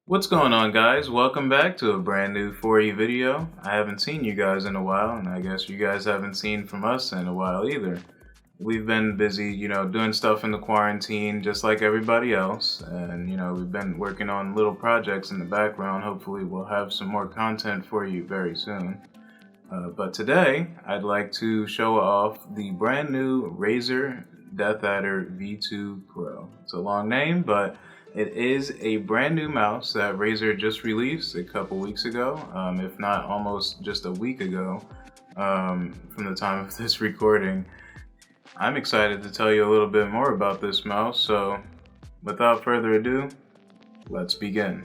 What's going on, guys? Welcome back to a brand new 4E video. I haven't seen you guys in a while, and I guess you guys haven't seen from us in a while either. We've been busy, doing stuff in the quarantine just like everybody else, and we've been working on little projects in the background. Hopefully we'll have some more content for you very soon. But today, I'd like to show off the brand new Razer DeathAdder V2 Pro. It's a long name, but it is a brand new mouse that Razer just released a couple weeks ago, if not almost just a week ago from the time of this recording. I'm excited to tell you a little bit more about this mouse, so without further ado, let's begin.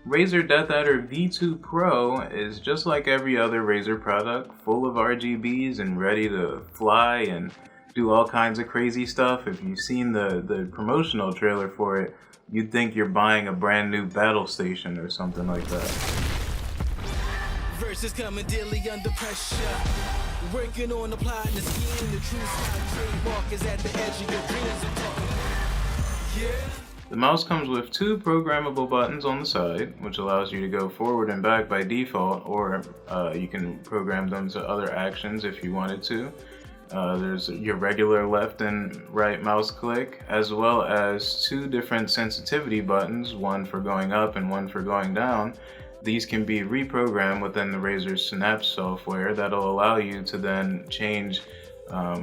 Razer DeathAdder V2 Pro is just like every other Razer product, full of RGBs and ready to fly and do all kinds of crazy stuff. If you've seen the promotional trailer for it, you'd think you're buying a brand new battle station or something like that. Versus coming daily under pressure. Working on applying the scheme, the true style trademark is at the edge of your dreams. I'm talking. Yeah. The mouse comes with two programmable buttons on the side, which allows you to go forward and back by default, or you can program them to other actions if you wanted to. There's your regular left and right mouse click, as well as two different sensitivity buttons, one for going up and one for going down. These can be reprogrammed within the Razer Synapse software that'll allow you to then change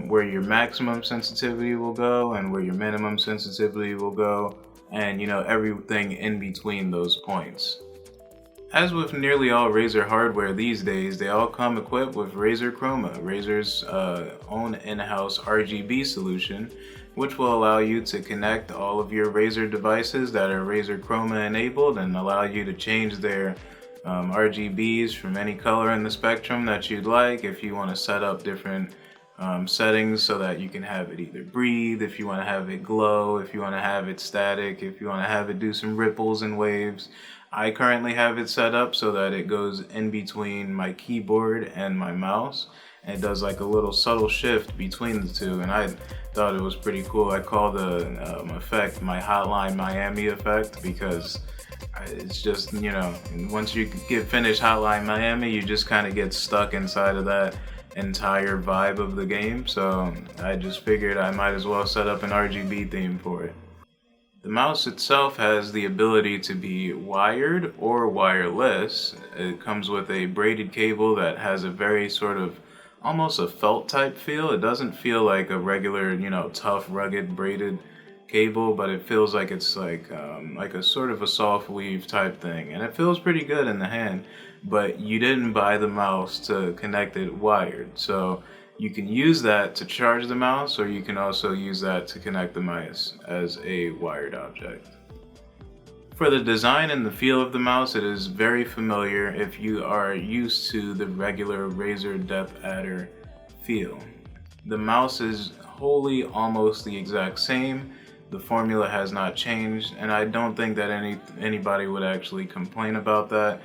where your maximum sensitivity will go and where your minimum sensitivity will go, and everything in between those points. As with nearly all Razer hardware these days, they all come equipped with Razer Chroma, Razer's own in-house RGB solution, which will allow you to connect all of your Razer devices that are Razer Chroma enabled and allow you to change their RGBs from any color in the spectrum that you'd like. If you want to set up different settings so that you can have it either breathe, if you want to have it glow, if you want to have it static, if you want to have it do some ripples and waves. I currently have it set up so that it goes in between my keyboard and my mouse, and it does like a little subtle shift between the two, and I thought it was pretty cool. I call the effect my Hotline Miami effect, because it's just, once you get finished Hotline Miami, you just kind of get stuck inside of that entire vibe of the game, so I just figured I might as well set up an RGB theme for it. The mouse itself has the ability to be wired or wireless. It comes with a braided cable that has a very sort of almost a felt type feel. It doesn't feel like a regular, tough, rugged braided cable, but it feels like it's like a sort of a soft weave type thing, and it feels pretty good in the hand. But you didn't buy the mouse to connect it wired, so you can use that to charge the mouse, or you can also use that to connect the mouse as a wired object. For the design and the feel of the mouse, it is very familiar if you are used to the regular Razer DeathAdder feel. The mouse is wholly almost the exact same. The formula has not changed, and I don't think that anybody would actually complain about that.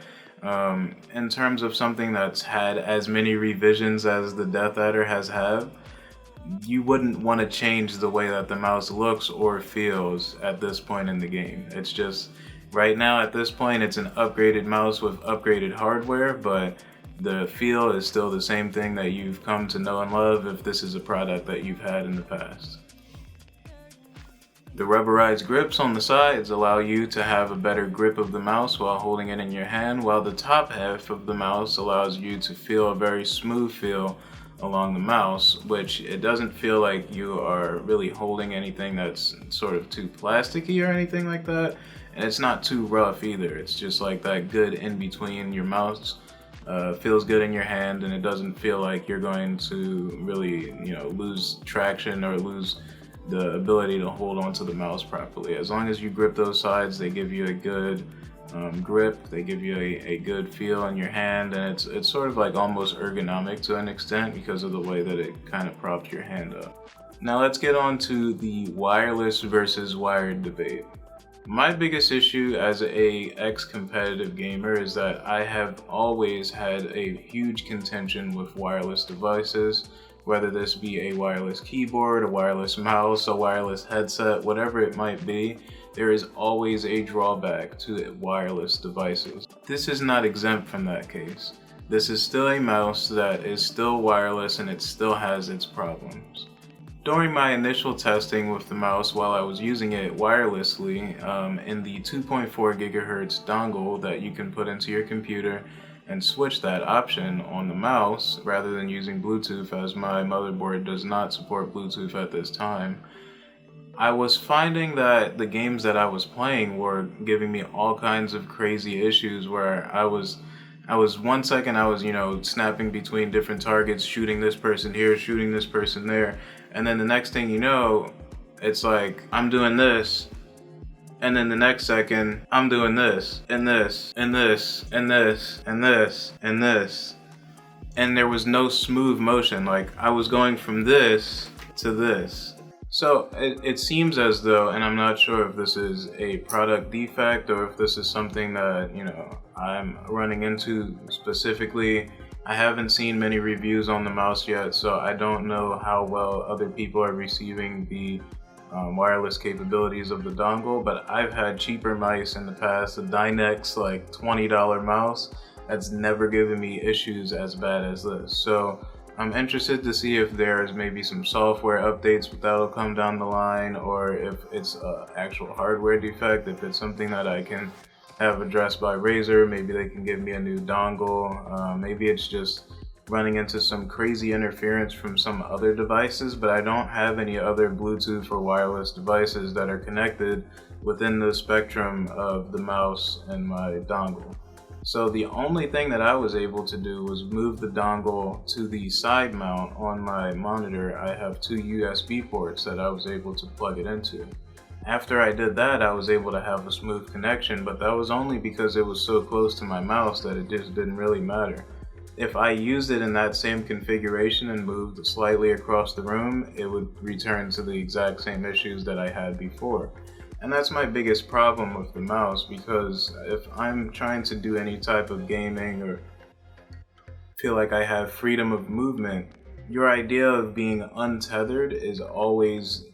In terms of something that's had as many revisions as the DeathAdder has had, you wouldn't want to change the way that the mouse looks or feels at this point in the game. It's just, right now at this point, it's an upgraded mouse with upgraded hardware, but the feel is still the same thing that you've come to know and love if this is a product that you've had in the past. The rubberized grips on the sides allow you to have a better grip of the mouse while holding it in your hand, while the top half of the mouse allows you to feel a very smooth feel along the mouse, which it doesn't feel like you are really holding anything that's sort of too plasticky or anything like that, and it's not too rough either. It's just like that good in between. Your mouse feels good in your hand, and it doesn't feel like you're going to really lose traction or lose the ability to hold onto the mouse properly. As long as you grip those sides, they give you a good grip, they give you a good feel in your hand, and it's sort of like almost ergonomic to an extent because of the way that it kind of props your hand up. Now let's get on to the wireless versus wired debate. My biggest issue as a ex-competitive gamer is that I have always had a huge contention with wireless devices, whether this be a wireless keyboard, a wireless mouse, a wireless headset, whatever it might be. There is always a drawback to wireless devices. This is not exempt from that case. This is still a mouse that is still wireless and it still has its problems. During my initial testing with the mouse while I was using it wirelessly in the 2.4 gigahertz dongle that you can put into your computer and switch that option on the mouse rather than using Bluetooth, as my motherboard does not support Bluetooth at this time, I was finding that the games that I was playing were giving me all kinds of crazy issues where I was 1 second I was, snapping between different targets, shooting this person here, shooting this person there, and then the next thing you know, it's like I'm doing this, and then the next second I'm doing this, and this, and this, and this, and this, and this. And there was no smooth motion, like I was going from this to this. So it seems as though, and I'm not sure if this is a product defect or if this is something that, I'm running into specifically. I haven't seen many reviews on the mouse yet, so I don't know how well other people are receiving the wireless capabilities of the dongle, but I've had cheaper mice in the past, a Dynex like $20 mouse, that's never given me issues as bad as this. So I'm interested to see if there's maybe some software updates that'll come down the line, or if it's an actual hardware defect, if it's something that I can have addressed by Razer. Maybe they can give me a new dongle. Maybe it's just running into some crazy interference from some other devices, but I don't have any other Bluetooth or wireless devices that are connected within the spectrum of the mouse and my dongle. So the only thing that I was able to do was move the dongle to the side mount on my monitor. I have 2 USB ports that I was able to plug it into. After I did that, I was able to have a smooth connection, but that was only because it was so close to my mouse that it just didn't really matter. If I used it in that same configuration and moved slightly across the room, it would return to the exact same issues that I had before. And that's my biggest problem with the mouse, because if I'm trying to do any type of gaming or feel like I have freedom of movement, your idea of being untethered is always,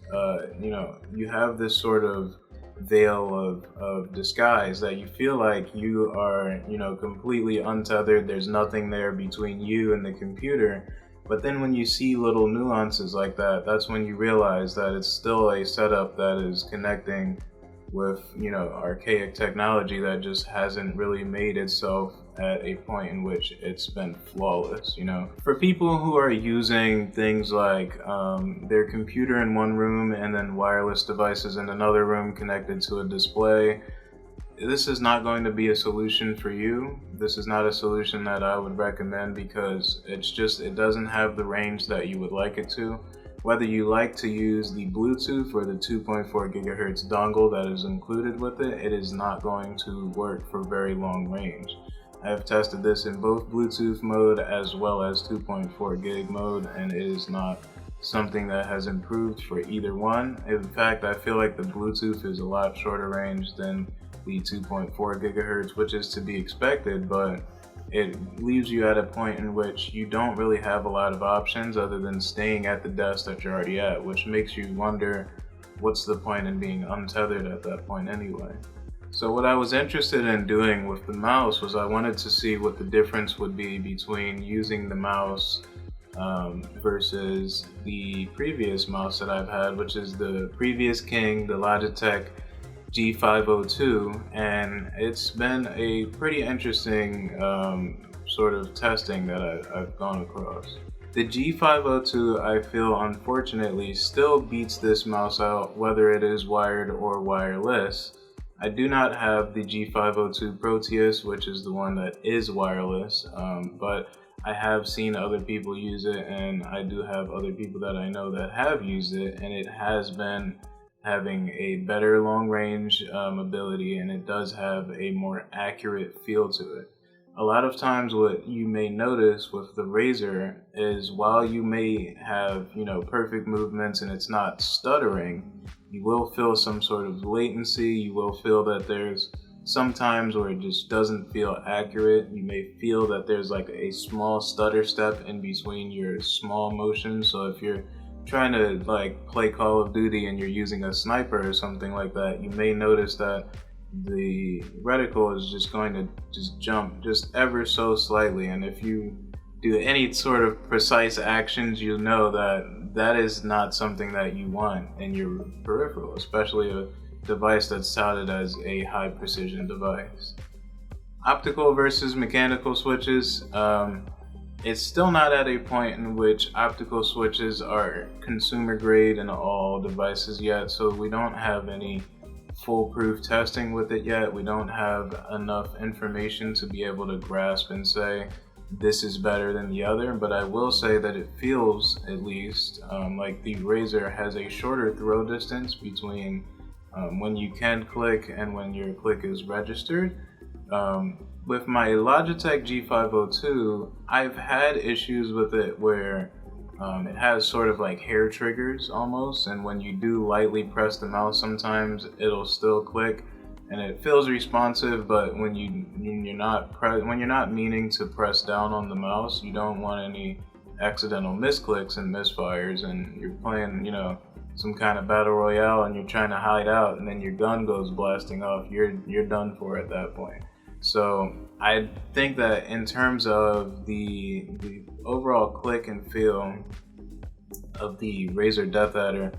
you have this sort of veil of disguise that you feel like you are, completely untethered. There's nothing there between you and the computer. But then when you see little nuances like that, that's when you realize that it's still a setup that is connecting with, archaic technology that just hasn't really made itself at a point in which it's been flawless, For people who are using things like their computer in one room and then wireless devices in another room connected to a display, this is not going to be a solution for you. This is not a solution that I would recommend, because it doesn't have the range that you would like it to. Whether you like to use the Bluetooth or the 2.4 gigahertz dongle that is included with it, it is not going to work for very long range. I have tested this in both Bluetooth mode as well as 2.4 gig mode, and it is not something that has improved for either one. In fact, I feel like the Bluetooth is a lot shorter range than the 2.4 gigahertz, which is to be expected, but it leaves you at a point in which you don't really have a lot of options other than staying at the desk that you're already at, which makes you wonder what's the point in being untethered at that point anyway. So what I was interested in doing with the mouse was I wanted to see what the difference would be between using the mouse versus the previous mouse that I've had, which is the previous king, the Logitech G502, and it's been a pretty interesting sort of testing that I've gone across. The G502, I feel, unfortunately still beats this mouse out, whether it is wired or wireless. I do not have the G502 Proteus, which is the one that is wireless, but I have seen other people use it, and I do have other people that I know that have used it, and it has been having a better long range ability, and it does have a more accurate feel to it. A lot of times what you may notice with the Razer is while you may have, perfect movements and it's not stuttering, you will feel some sort of latency. You will feel that there's sometimes where it just doesn't feel accurate. You may feel that there's like a small stutter step in between your small motions. So if you're trying to like play Call of Duty and you're using a sniper or something like that, you may notice that the reticle is just going to just jump just ever so slightly, and if you do any sort of precise actions, you know that that is not something that you want in your peripheral, especially a device that's touted as a high precision device. Optical versus mechanical switches. It's still not at a point in which optical switches are consumer grade in all devices yet, so we don't have any foolproof testing with it yet. We don't have enough information to be able to grasp and say this is better than the other, but I will say that it feels, at least, like the Razer has a shorter throw distance between when you can click and when your click is registered. With my Logitech G502, I've had issues with it where it has sort of like hair triggers almost, and when you do lightly press the mouse, sometimes it'll still click, and it feels responsive. But when you're not meaning to press down on the mouse, you don't want any accidental misclicks and misfires, and you're playing, some kind of battle royale, and you're trying to hide out, and then your gun goes blasting off. You're done for at that point. So I think that in terms of the overall click and feel of the Razer DeathAdder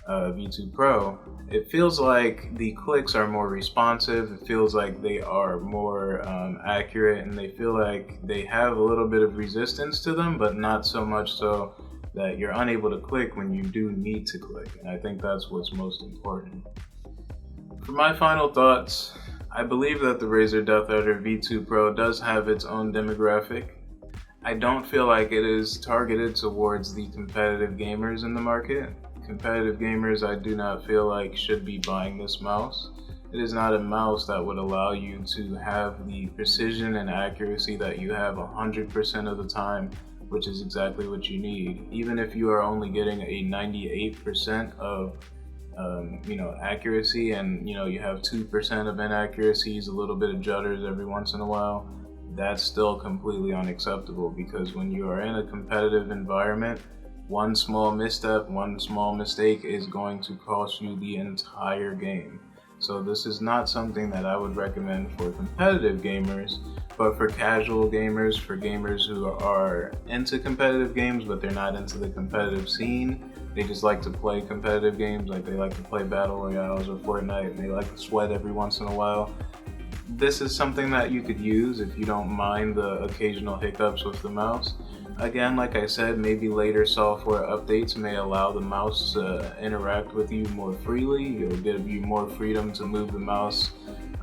V2 Pro, it feels like the clicks are more responsive. It feels like they are more accurate, and they feel like they have a little bit of resistance to them, but not so much so that you're unable to click when you do need to click. And I think that's what's most important. For my final thoughts, I believe that the Razer DeathAdder V2 Pro does have its own demographic. I don't feel like it is targeted towards the competitive gamers in the market. Competitive gamers, I do not feel like should be buying this mouse. It is not a mouse that would allow you to have the precision and accuracy that you have 100% of the time, which is exactly what you need. Even if you are only getting a 98% of accuracy, and you have 2% of inaccuracies, a little bit of jutters every once in a while, that's still completely unacceptable, because when you are in a competitive environment, one small misstep, one small mistake is going to cost you the entire game. So this is not something that I would recommend for competitive gamers, but for casual gamers, for gamers who are into competitive games but they're not into the competitive scene, they just like to play competitive games, like they like to play Battle Royales or Fortnite, and they like to sweat every once in a while. This is something that you could use if you don't mind the occasional hiccups with the mouse. Again, like I said, maybe later software updates may allow the mouse to interact with you more freely. You'll give you more freedom to move the mouse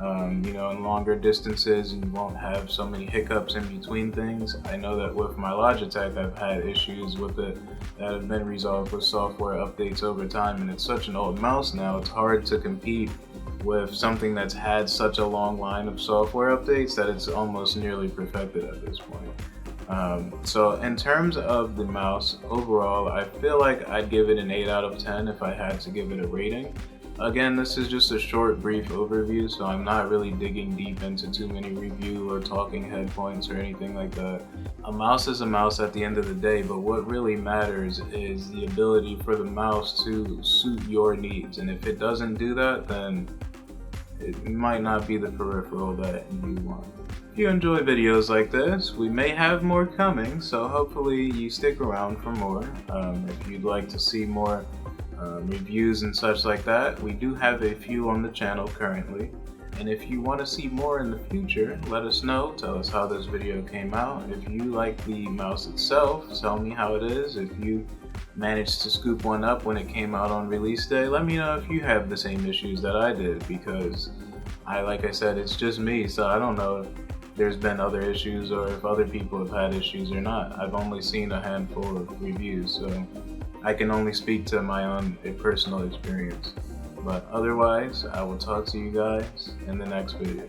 in longer distances, and you won't have so many hiccups in between things. I know that with my Logitech, I've had issues with it that have been resolved with software updates over time, and it's such an old mouse now, it's hard to compete with something that's had such a long line of software updates that it's almost nearly perfected at this point. So in terms of the mouse overall, I feel like I'd give it an 8 out of 10 if I had to give it a rating. Again, this is just a short, brief overview, so I'm not really digging deep into too many review or talking head points or anything like that. A mouse is a mouse at the end of the day, but what really matters is the ability for the mouse to suit your needs, and if it doesn't do that, then it might not be the peripheral that you want. If you enjoy videos like this, we may have more coming, so hopefully you stick around for more. If you'd like to see more reviews and such like that, we do have a few on the channel currently. And if you want to see more in the future, let us know. Tell us how this video came out. If you like the mouse itself, tell me how it is. If you managed to scoop one up when it came out on release day, let me know if you have the same issues that I did, because like I said, it's just me, so I don't know if there's been other issues or if other people have had issues or not. I've only seen a handful of reviews, so I can only speak to my own personal experience. But otherwise, I will talk to you guys in the next video.